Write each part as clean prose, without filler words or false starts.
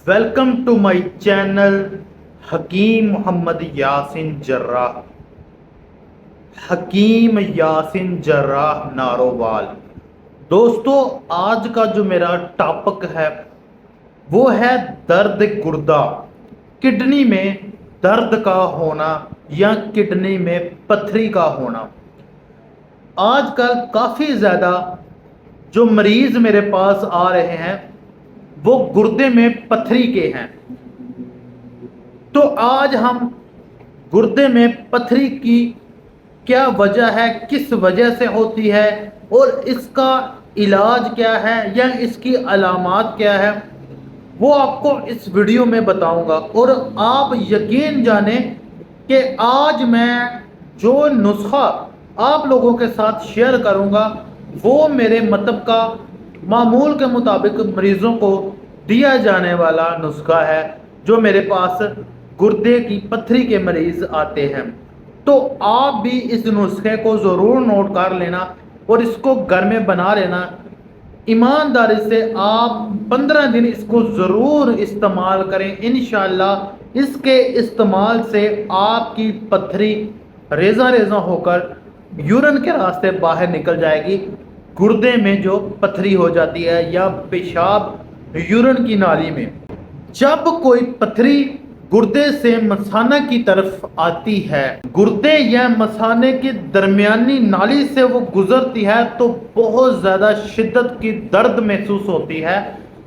Welcome to my channel Hakeem Mohammad Yasin Jarrah. Hakeem Yasin Jarrah Narowal. दोस्तों, आज का जो मेरा टॉपिक है वो है दर्द गुर्दा, किडनी में दर्द का होना या किडनी में पथरी का होना। आजकल काफ़ी ज़्यादा जो मरीज़ मेरे पास आ रहे हैं वो गुर्दे में पथरी के हैं। तो आज हम गुर्दे में पथरी की क्या वजह है, किस वजह से होती है और इसका इलाज क्या है या इसकी अलामात क्या है, वो आपको इस वीडियो में बताऊंगा। और आप यकीन जाने कि आज मैं जो नुस्खा आप लोगों के साथ शेयर करूंगा वो मेरे मतलब का मामूल के मुताबिक मरीज़ों को दिया जाने वाला नुस्खा है जो मेरे पास गुर्दे की पथरी के मरीज़ आते हैं। तो आप भी इस नुस्खे को ज़रूर नोट कर लेना और इसको घर में बना लेना। ईमानदारी से आप 15 दिन इसको ज़रूर इस्तेमाल करें। इंशाअल्लाह इसके इस्तेमाल से आपकी पथरी रेज़ा रेज़ा होकर यूरिन के रास्ते बाहर निकल जाएगी। गुर्दे में जो पथरी हो जाती है या पेशाब यूरिन की नाली में, जब कोई पथरी गुर्दे से मसाना की तरफ आती है, गुर्दे या मसाने की दरमियानी नाली से वो गुजरती है तो बहुत ज़्यादा शिद्दत की दर्द महसूस होती है,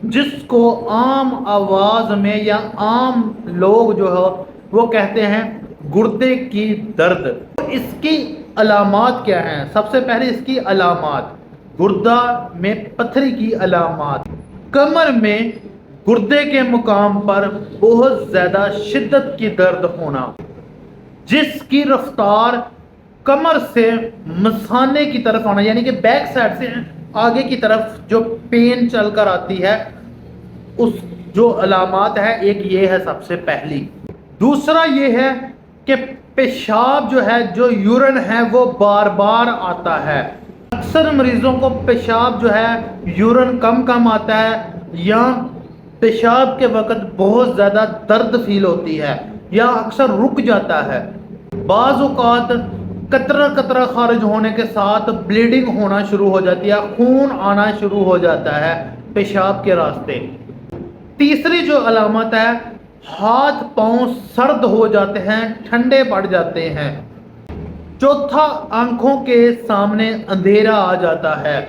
जिसको आम आवाज़ में या आम लोग जो है वो कहते हैं गुर्दे की दर्द। इसकी अलामात क्या हैं? सबसे पहले इसकी अलामात, गुर्दा में पथरी की अलामात। कमर में गुर्दे के मुकाम पर बहुत ज़्यादा शिद्दत की दर्द होना, जिसकी रफ्तार कमर से मसाने की तरफ आना, यानी कि बैक साइड से आगे की तरफ जो पेन चलकर आती है, उस जो अलामात है, एक ये है सबसे पहली। दूसरा ये है कि पेशाब जो है, जो यूरिन है, वो बार बार आता है। अक्सर मरीजों को पेशाब जो है यूरिन कम कम आता है या पेशाब के वक़्त बहुत ज़्यादा दर्द फील होती है या अक्सर रुक जाता है। बाज़ औक़ात कतरा कतरा खारिज होने के साथ ब्लीडिंग होना शुरू हो जाती है, खून आना शुरू हो जाता है पेशाब के रास्ते। तीसरी जो अलामत है, हाथ पांव सर्द हो जाते हैं, ठंडे पड़ जाते हैं। चौथा, आंखों के सामने अंधेरा आ जाता है।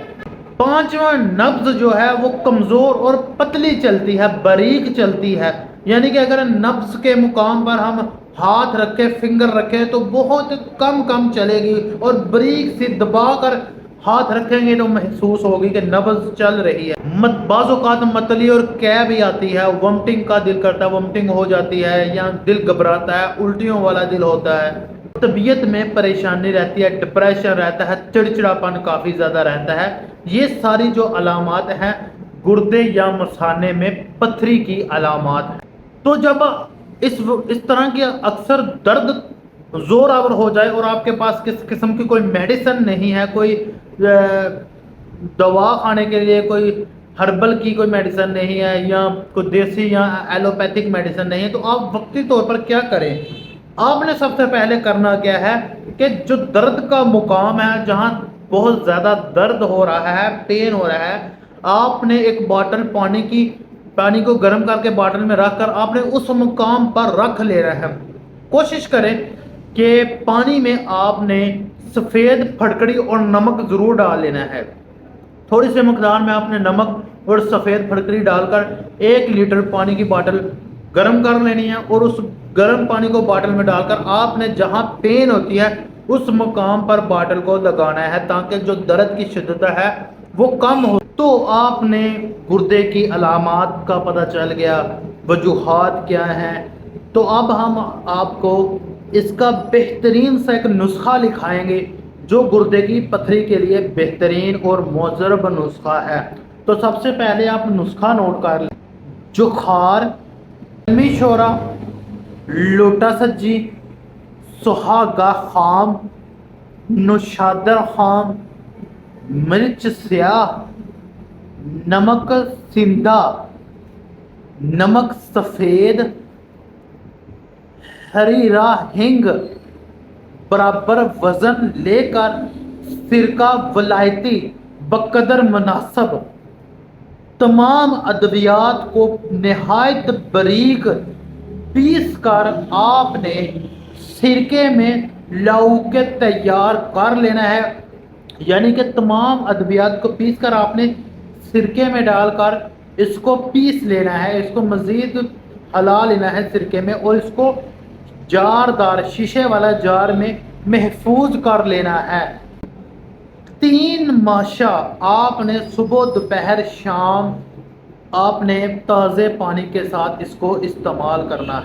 पांचवा, नब्ज जो है वो कमज़ोर और पतली चलती है, बारीक चलती है, यानी कि अगर नब्ज के मुकाम पर हम हाथ रखे, फिंगर रखे तो बहुत कम कम चलेगी और बारीक सी दबाकर हाथ रखेंगे तो महसूस होगी कि नब्ज चल रही है। बाज़ औक़ात मतली और कै भी आती है, वोमिटिंग का दिल करता है, वोमिटिंग हो जाती है या दिल घबराता है, उल्टियों वाला दिल होता है, तबीयत में परेशानी रहती है, डिप्रेशन रहता है, चिड़चिड़ापन काफ़ी ज़्यादा रहता है। ये सारी जो अलामात हैं गुर्दे या मसाने में पथरी की अलामात हैं। तो जब इस तरह की अक्सर दर्द ज़ोर आवर हो जाए और आपके पास किस किस्म की कोई मेडिसिन नहीं है, कोई दवा खाने के लिए कोई हर्बल की कोई मेडिसिन नहीं है या कोई देसी या एलोपैथिक मेडिसिन नहीं है, तो आप वक्ती तौर पर क्या करें? आपने सबसे पहले करना क्या है कि जो दर्द का मुकाम है, जहाँ बहुत ज़्यादा दर्द हो रहा है, पेन हो रहा है, आपने एक बॉटल पानी को गर्म करके बॉटल में रख कर आपने उस मुकाम पर रख लेना है। कोशिश करें कि पानी में आपने सफ़ेद फटकड़ी और नमक ज़रूर डाल लेना है। थोड़ी सी मकदार में आपने नमक और सफ़ेद फटकड़ी डालकर 1 लीटर पानी की बोतल गर्म कर लेनी है और उस गर्म पानी को बोतल में डालकर आपने जहां पेन होती है उस मुकाम पर बोतल को लगाना है ताकि जो दर्द की शिद्दत है वो कम हो। तो आपने गुर्दे की अलामात का पता चल गया, वजूहात क्या हैं। तो अब हम आपको इसका बेहतरीन सा एक नुस्खा लिखाएंगे जो गुर्दे की पथरी के लिए बेहतरीन और मुजरब नुस्खा है। तो सबसे पहले आप नुस्खा नोट कर लें। जुखार, शोरा, लोटा सज्जी, सुहागा खाम, नुशादर खाम, मिर्च स्याह, नमक सिंधा, नमक सफ़ेद, हरी राह हिंग बराबर वज़न लेकर सिरका वलायती बकदर मुनासब तमाम अद्वियात को नहायत बारीक पीस कर आपने सिरके में लाऊ के तैयार कर लेना है। यानी कि तमाम अद्वियात को पीस कर आपने सिरके में डालकर इसको पीस लेना है, इसको मज़ीद हला लेना है सिरके में, और इसको जारदार शीशे वाला जार में महफूज कर लेना है। 3 माशा आपने सुबह दोपहर शाम आपने ताज़े पानी के साथ इसको इस्तेमाल करना है।